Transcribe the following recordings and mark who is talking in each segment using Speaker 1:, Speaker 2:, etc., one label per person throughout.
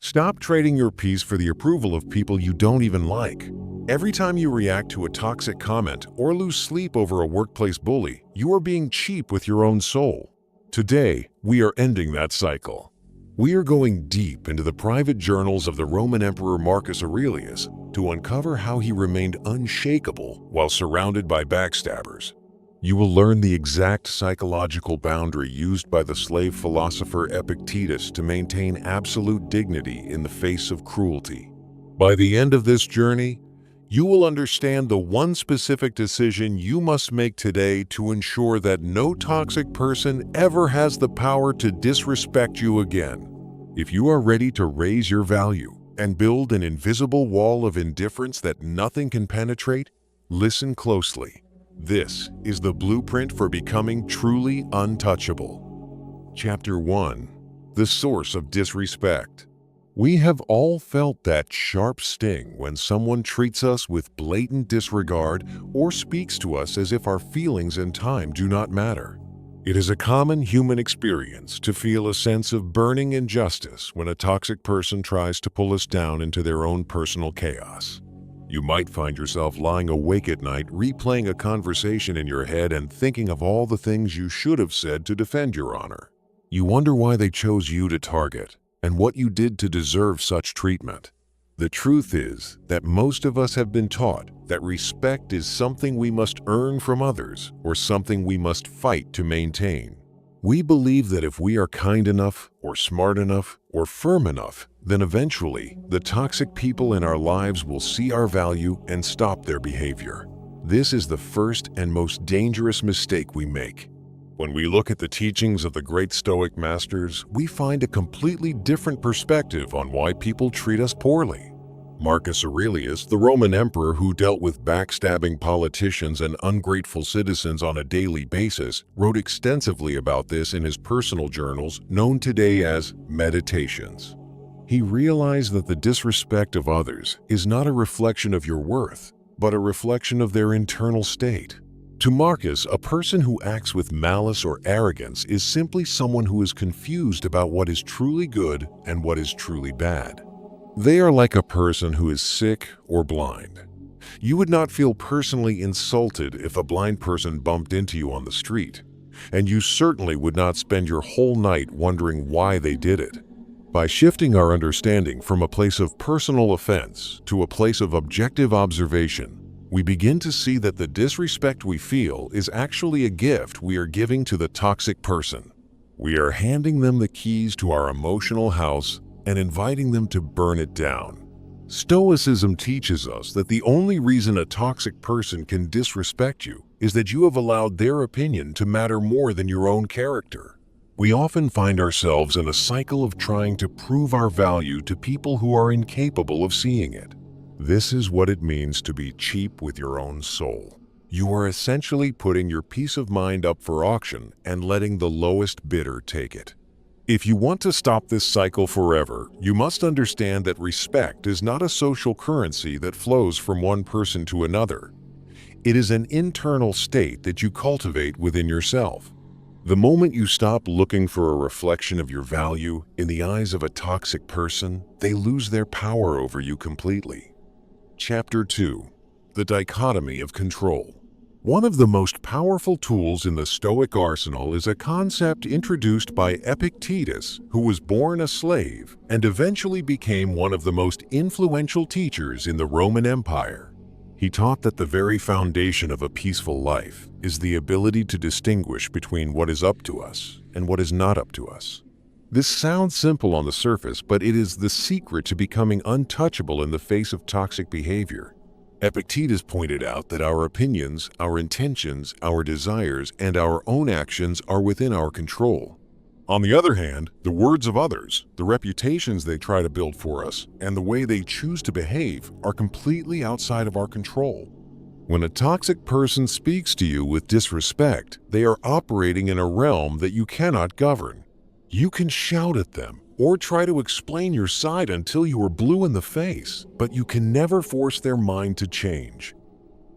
Speaker 1: Stop trading your peace for the approval of people you don't even like. Every time you react to a toxic comment or lose sleep over a workplace bully, you are being cheap with your own soul. Today, we are ending that cycle. We are going deep into the private journals of the Roman Emperor Marcus Aurelius to uncover how he remained unshakable while surrounded by backstabbers. You will learn the exact psychological boundary used by the slave philosopher Epictetus to maintain absolute dignity in the face of cruelty. By the end of this journey, you will understand the one specific decision you must make today to ensure that no toxic person ever has the power to disrespect you again. If you are ready to raise your value and build an invisible wall of indifference that nothing can penetrate, listen closely. This is the blueprint for becoming truly untouchable. Chapter 1. The Source of Disrespect. We have all felt that sharp sting when someone treats us with blatant disregard or speaks to us as if our feelings and time do not matter. It is a common human experience to feel a sense of burning injustice when a toxic person tries to pull us down into their own personal chaos. You might find yourself lying awake at night replaying a conversation in your head and thinking of all the things you should have said to defend your honor. You wonder why they chose you to target and what you did to deserve such treatment. The truth is that most of us have been taught that respect is something we must earn from others or something we must fight to maintain. We believe that if we are kind enough or smart enough or firm enough, then eventually the toxic people in our lives will see our value and stop their behavior. This is the first and most dangerous mistake we make. When we look at the teachings of the great Stoic masters, we find a completely different perspective on why people treat us poorly. Marcus Aurelius, the Roman emperor who dealt with backstabbing politicians and ungrateful citizens on a daily basis, wrote extensively about this in his personal journals, known today as Meditations. He realized that the disrespect of others is not a reflection of your worth, but a reflection of their internal state. To Marcus, a person who acts with malice or arrogance is simply someone who is confused about what is truly good and what is truly bad. They are like a person who is sick or blind. You would not feel personally insulted if a blind person bumped into you on the street, and you certainly would not spend your whole night wondering why they did it. By shifting our understanding from a place of personal offense to a place of objective observation, we begin to see that the disrespect we feel is actually a gift we are giving to the toxic person. We are handing them the keys to our emotional house and inviting them to burn it down. Stoicism teaches us that the only reason a toxic person can disrespect you is that you have allowed their opinion to matter more than your own character. We often find ourselves in a cycle of trying to prove our value to people who are incapable of seeing it. This is what it means to be cheap with your own soul. You are essentially putting your peace of mind up for auction and letting the lowest bidder take it. If you want to stop this cycle forever, you must understand that respect is not a social currency that flows from one person to another. It is an internal state that you cultivate within yourself. The moment you stop looking for a reflection of your value in the eyes of a toxic person, they lose their power over you completely. Chapter 2. The Dichotomy of Control. One of the most powerful tools in the Stoic arsenal is a concept introduced by Epictetus, who was born a slave and eventually became one of the most influential teachers in the Roman Empire. He taught that the very foundation of a peaceful life is the ability to distinguish between what is up to us and what is not up to us. This sounds simple on the surface, but it is the secret to becoming untouchable in the face of toxic behavior. Epictetus pointed out that our opinions, our intentions, our desires, and our own actions are within our control. On the other hand, the words of others, the reputations they try to build for us, and the way they choose to behave are completely outside of our control. When a toxic person speaks to you with disrespect, they are operating in a realm that you cannot govern. You can shout at them or try to explain your side until you are blue in the face, but you can never force their mind to change.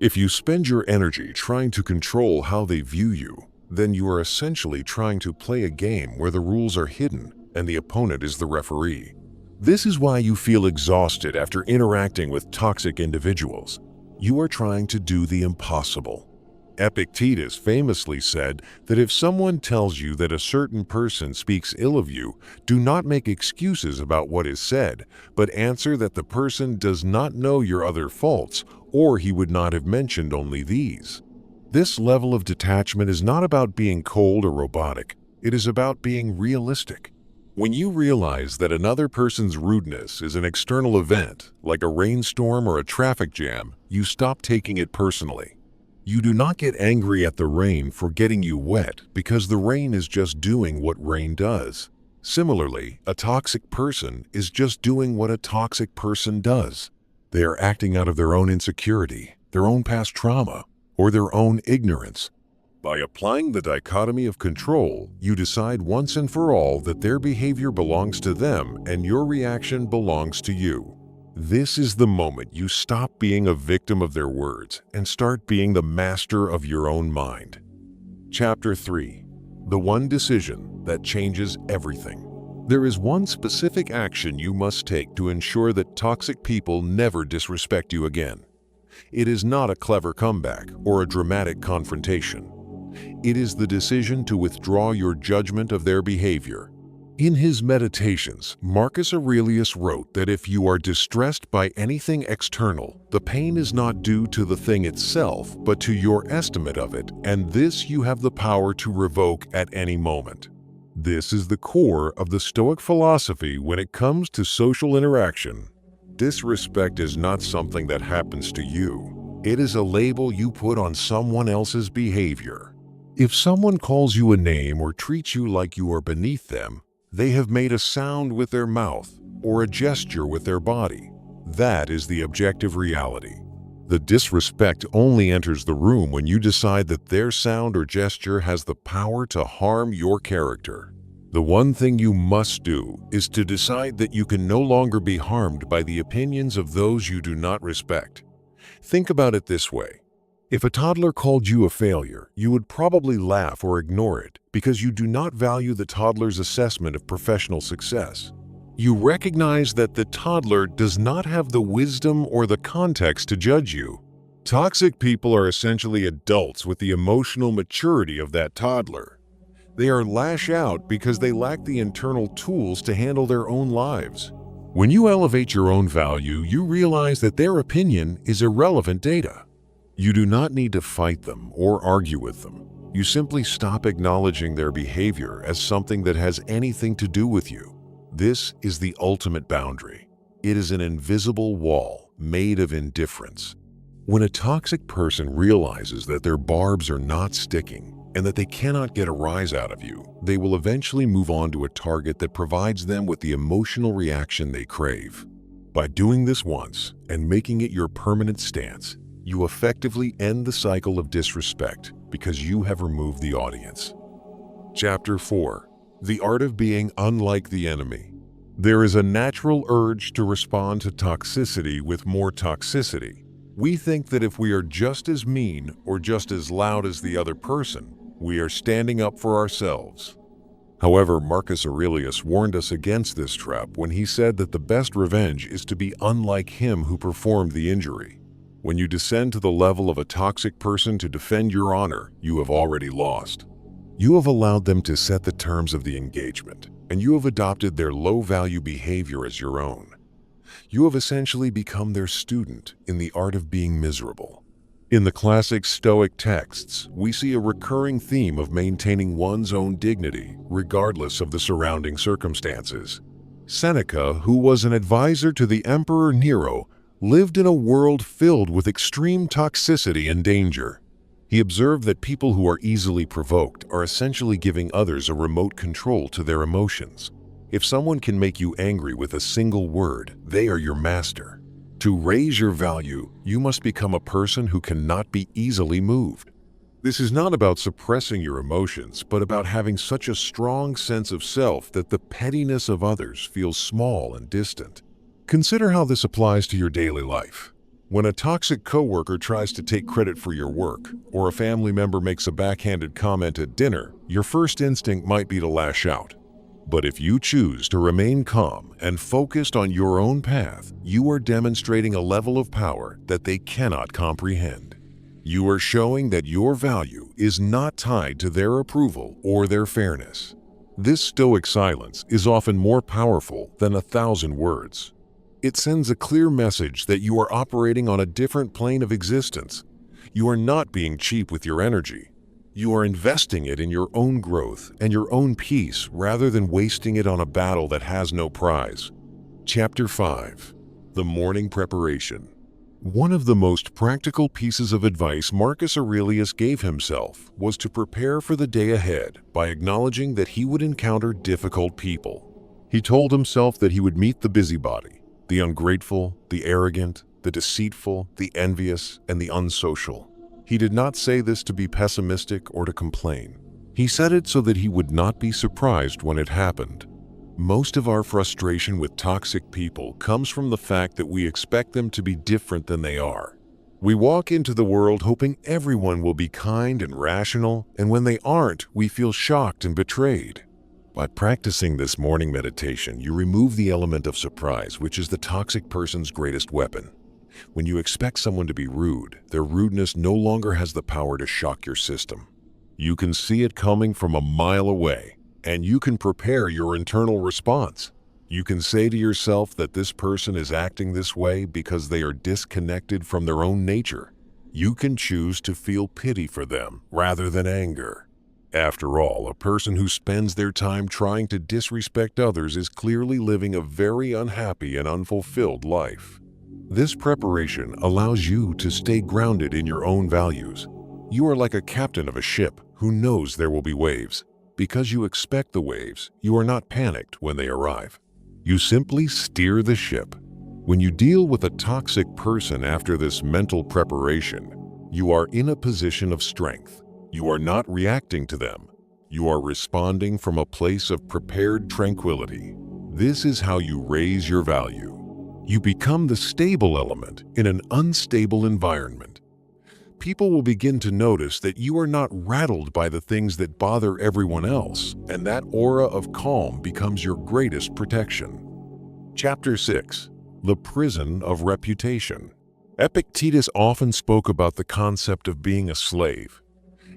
Speaker 1: If you spend your energy trying to control how they view you, then you are essentially trying to play a game where the rules are hidden and the opponent is the referee. This is why you feel exhausted after interacting with toxic individuals. You are trying to do the impossible. Epictetus famously said that if someone tells you that a certain person speaks ill of you, do not make excuses about what is said, but answer that the person does not know your other faults, or he would not have mentioned only these. This level of detachment is not about being cold or robotic. It is about being realistic. When you realize that another person's rudeness is an external event, like a rainstorm or a traffic jam, you stop taking it personally. You do not get angry at the rain for getting you wet because the rain is just doing what rain does. Similarly, a toxic person is just doing what a toxic person does. They are acting out of their own insecurity, their own past trauma, or their own ignorance. By applying the dichotomy of control, you decide once and for all that their behavior belongs to them and your reaction belongs to you. This is the moment you stop being a victim of their words and start being the master of your own mind. Chapter 3. The one decision that changes everything. There is one specific action you must take to ensure that toxic people never disrespect you again. It is not a clever comeback or a dramatic confrontation. It is the decision to withdraw your judgment of their behavior. In his Meditations, Marcus Aurelius wrote that if you are distressed by anything external, the pain is not due to the thing itself, but to your estimate of it, and this you have the power to revoke at any moment. This is the core of the Stoic philosophy when it comes to social interaction. Disrespect is not something that happens to you. It is a label you put on someone else's behavior. If someone calls you a name or treats you like you are beneath them, they have made a sound with their mouth or a gesture with their body. That is the objective reality. The disrespect only enters the room when you decide that their sound or gesture has the power to harm your character. The one thing you must do is to decide that you can no longer be harmed by the opinions of those you do not respect. Think about it this way. If a toddler called you a failure, you would probably laugh or ignore it because you do not value the toddler's assessment of professional success. You recognize that the toddler does not have the wisdom or the context to judge you. Toxic people are essentially adults with the emotional maturity of that toddler. They are lash out because they lack the internal tools to handle their own lives. When you elevate your own value, you realize that their opinion is irrelevant data. You do not need to fight them or argue with them. You simply stop acknowledging their behavior as something that has anything to do with you. This is the ultimate boundary. It is an invisible wall made of indifference. When a toxic person realizes that their barbs are not sticking and that they cannot get a rise out of you, they will eventually move on to a target that provides them with the emotional reaction they crave. By doing this once and making it your permanent stance, you effectively end the cycle of disrespect because you have removed the audience. Chapter 4. The art of being unlike the enemy. There is a natural urge to respond to toxicity with more toxicity. We think that if we are just as mean or just as loud as the other person, we are standing up for ourselves. However, Marcus Aurelius warned us against this trap when he said that the best revenge is to be unlike him who performed the injury. When you descend to the level of a toxic person to defend your honor, you have already lost. You have allowed them to set the terms of the engagement, and you have adopted their low-value behavior as your own. You have essentially become their student in the art of being miserable. In the classic Stoic texts, we see a recurring theme of maintaining one's own dignity, regardless of the surrounding circumstances. Seneca, who was an advisor to the Emperor Nero, lived in a world filled with extreme toxicity and danger. He observed that people who are easily provoked are essentially giving others a remote control to their emotions. If someone can make you angry with a single word, they are your master. To raise your value, you must become a person who cannot be easily moved. This is not about suppressing your emotions, but about having such a strong sense of self that the pettiness of others feels small and distant. Consider how this applies to your daily life. When a toxic coworker tries to take credit for your work, or a family member makes a backhanded comment at dinner, your first instinct might be to lash out. But if you choose to remain calm and focused on your own path, you are demonstrating a level of power that they cannot comprehend. You are showing that your value is not tied to their approval or their fairness. This stoic silence is often more powerful than 1,000 words. It sends a clear message that you are operating on a different plane of existence. You are not being cheap with your energy. You are investing it in your own growth and your own peace rather than wasting it on a battle that has no prize. Chapter 5. The Morning Preparation. One of the most practical pieces of advice Marcus Aurelius gave himself was to prepare for the day ahead by acknowledging that he would encounter difficult people. He told himself that he would meet the busybody, the ungrateful, the arrogant, the deceitful, the envious, and the unsocial. He did not say this to be pessimistic or to complain. He said it so that he would not be surprised when it happened. Most of our frustration with toxic people comes from the fact that we expect them to be different than they are. We walk into the world hoping everyone will be kind and rational, and when they aren't, we feel shocked and betrayed. By practicing this morning meditation, you remove the element of surprise, which is the toxic person's greatest weapon. When you expect someone to be rude, their rudeness no longer has the power to shock your system. You can see it coming from a mile away, and you can prepare your internal response. You can say to yourself that this person is acting this way because they are disconnected from their own nature. You can choose to feel pity for them rather than anger. After all, a person who spends their time trying to disrespect others is clearly living a very unhappy and unfulfilled life. This preparation allows you to stay grounded in your own values. You are like a captain of a ship who knows there will be waves. Because you expect the waves, you are not panicked when they arrive. You simply steer the ship. When you deal with a toxic person after this mental preparation, you are in a position of strength. You are not reacting to them. You are responding from a place of prepared tranquility. This is how you raise your value. You become the stable element in an unstable environment. People will begin to notice that you are not rattled by the things that bother everyone else, and that aura of calm becomes your greatest protection. Chapter 6. The Prison of Reputation. Epictetus often spoke about the concept of being a slave.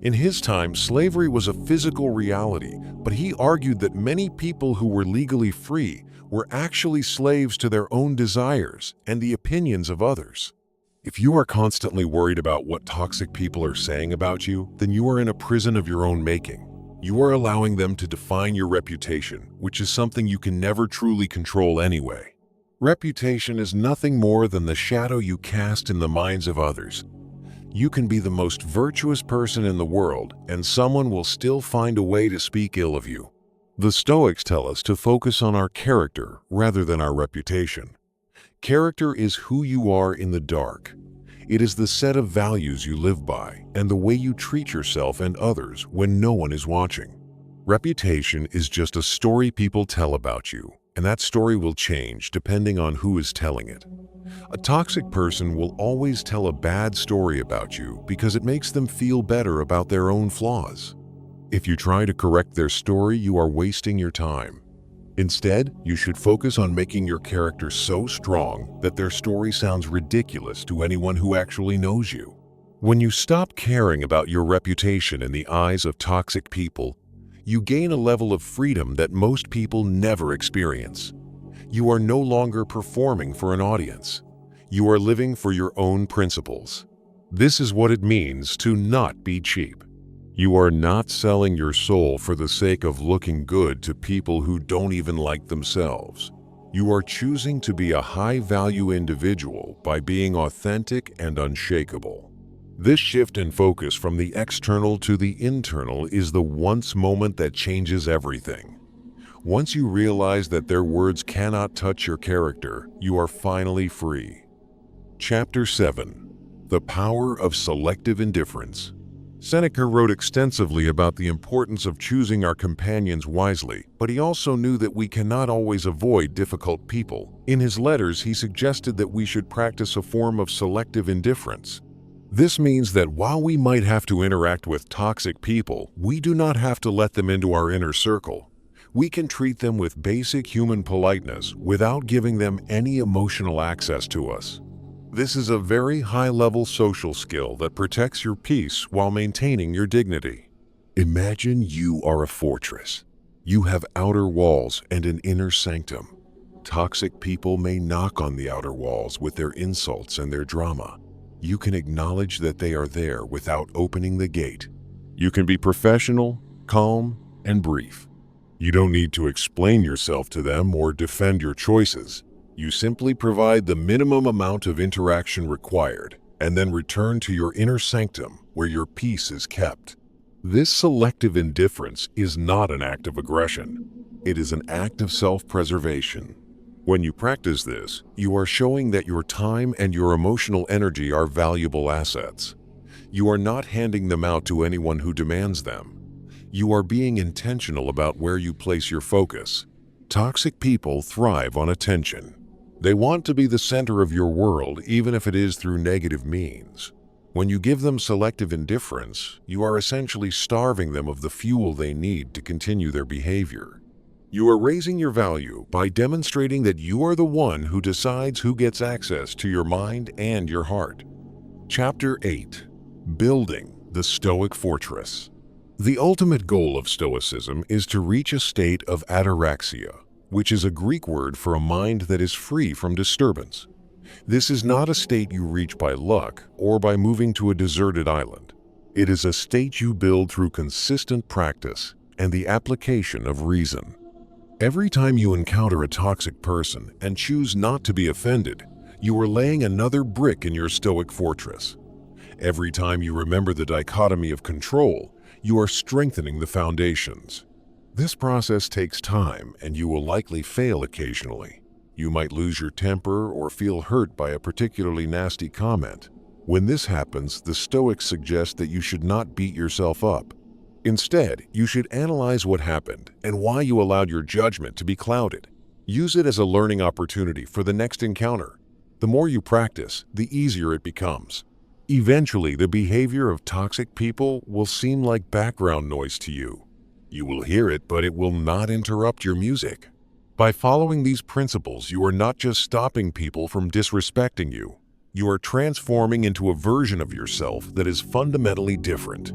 Speaker 1: In his time, slavery was a physical reality, but he argued that many people who were legally free were actually slaves to their own desires and the opinions of others. If you are constantly worried about what toxic people are saying about you, then you are in a prison of your own making. You are allowing them to define your reputation, which is something you can never truly control anyway. Reputation is nothing more than the shadow you cast in the minds of others. You can be the most virtuous person in the world, and someone will still find a way to speak ill of you. The Stoics tell us to focus on our character rather than our reputation. Character is who you are in the dark. It is the set of values you live by and the way you treat yourself and others when no one is watching. Reputation is just a story people tell about you, and that story will change depending on who is telling it. A toxic person will always tell a bad story about you because it makes them feel better about their own flaws. If you try to correct their story, you are wasting your time. Instead, you should focus on making your character so strong that their story sounds ridiculous to anyone who actually knows you. When you stop caring about your reputation in the eyes of toxic people, you gain a level of freedom that most people never experience. You are no longer performing for an audience. You are living for your own principles. This is what it means to not be cheap. You are not selling your soul for the sake of looking good to people who don't even like themselves. You are choosing to be a high-value individual by being authentic and unshakable. This shift in focus from the external to the internal is the once moment that changes everything. Once you realize that their words cannot touch your character, you are finally free. Chapter 7. The Power of Selective Indifference. Seneca wrote extensively about the importance of choosing our companions wisely, but he also knew that we cannot always avoid difficult people. In his letters, he suggested that we should practice a form of selective indifference. This means that while we might have to interact with toxic people, we do not have to let them into our inner circle. We can treat them with basic human politeness without giving them any emotional access to us. This is a very high-level social skill that protects your peace while maintaining your dignity. Imagine you are a fortress. You have outer walls and an inner sanctum. Toxic people may knock on the outer walls with their insults and their drama. You can acknowledge that they are there without opening the gate. You can be professional, calm, and brief. You don't need to explain yourself to them or defend your choices. You simply provide the minimum amount of interaction required and then return to your inner sanctum where your peace is kept. This selective indifference is not an act of aggression. It is an act of self-preservation. When you practice this, you are showing that your time and your emotional energy are valuable assets. You are not handing them out to anyone who demands them. You are being intentional about where you place your focus. Toxic people thrive on attention. They want to be the center of your world, even if it is through negative means. When you give them selective indifference, you are essentially starving them of the fuel they need to continue their behavior. You are raising your value by demonstrating that you are the one who decides who gets access to your mind and your heart. Chapter 8. Building the Stoic Fortress. The ultimate goal of Stoicism is to reach a state of ataraxia, which is a Greek word for a mind that is free from disturbance. This is not a state you reach by luck or by moving to a deserted island. It is a state you build through consistent practice and the application of reason. Every time you encounter a toxic person and choose not to be offended, you are laying another brick in your Stoic fortress. Every time you remember the dichotomy of control, you are strengthening the foundations. This process takes time, and you will likely fail occasionally. You might lose your temper or feel hurt by a particularly nasty comment. When this happens, the Stoics suggest that you should not beat yourself up. Instead, you should analyze what happened and why you allowed your judgment to be clouded. Use it as a learning opportunity for the next encounter. The more you practice, the easier it becomes. Eventually, the behavior of toxic people will seem like background noise to you. You will hear it, but it will not interrupt your music. By following these principles, you are not just stopping people from disrespecting you. You are transforming into a version of yourself that is fundamentally different.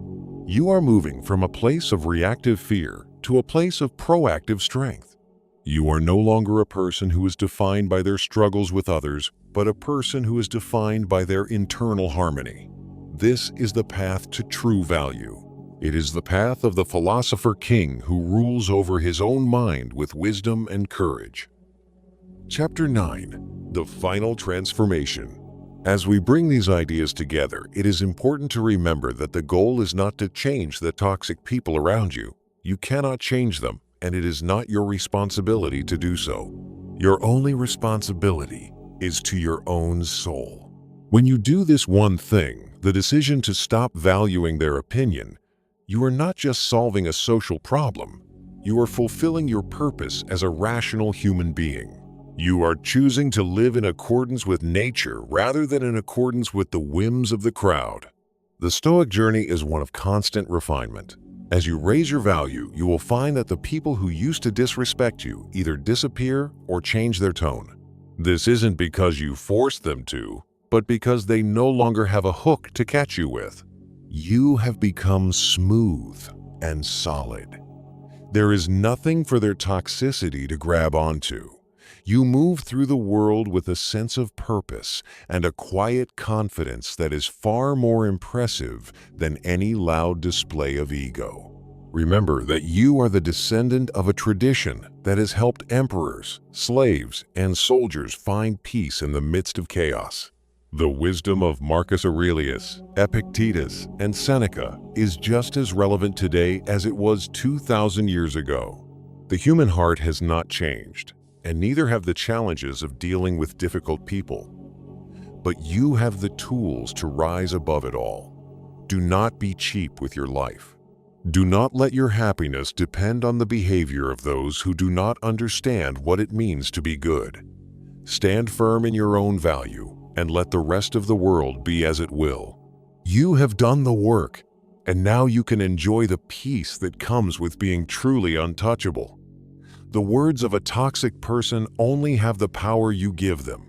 Speaker 1: You are moving from a place of reactive fear to a place of proactive strength. You are no longer a person who is defined by their struggles with others, but a person who is defined by their internal harmony. This is the path to true value. It is the path of the philosopher king who rules over his own mind with wisdom and courage. Chapter 9. The Final Transformation. As we bring these ideas together, it is important to remember that the goal is not to change the toxic people around you. You cannot change them, and it is not your responsibility to do so. Your only responsibility is to your own soul. When you do this one thing, the decision to stop valuing their opinion, you are not just solving a social problem. You are fulfilling your purpose as a rational human being. You are choosing to live in accordance with nature rather than in accordance with the whims of the crowd. The Stoic journey is one of constant refinement. As you raise your value, you will find that the people who used to disrespect you either disappear or change their tone. This isn't because you forced them to, but because they no longer have a hook to catch you with. You have become smooth and solid. There is nothing for their toxicity to grab onto. You move through the world with a sense of purpose and a quiet confidence that is far more impressive than any loud display of ego. Remember that you are the descendant of a tradition that has helped emperors, slaves, and soldiers find peace in the midst of chaos. The wisdom of Marcus Aurelius, Epictetus, and Seneca is just as relevant today as it was 2,000 years ago. The human heart has not changed, and neither have the challenges of dealing with difficult people. But you have the tools to rise above it all. Do not be cheap with your life. Do not let your happiness depend on the behavior of those who do not understand what it means to be good. Stand firm in your own value and let the rest of the world be as it will. You have done the work, and now you can enjoy the peace that comes with being truly untouchable. The words of a toxic person only have the power you give them.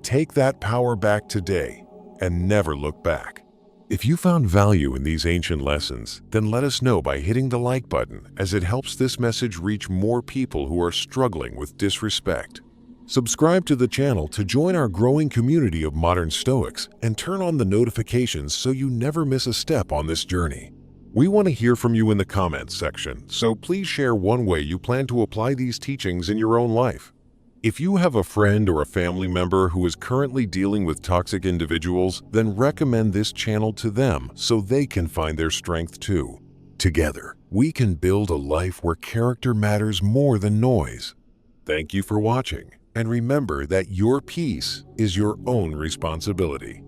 Speaker 1: Take that power back today and never look back. If you found value in these ancient lessons, then let us know by hitting the like button, as it helps this message reach more people who are struggling with disrespect. Subscribe to the channel to join our growing community of modern Stoics and turn on the notifications so you never miss a step on this journey. We want to hear from you in the comments section, so please share one way you plan to apply these teachings in your own life. If you have a friend or a family member who is currently dealing with toxic individuals, then recommend this channel to them so they can find their strength too. Together, we can build a life where character matters more than noise. Thank you for watching, and remember that your peace is your own responsibility.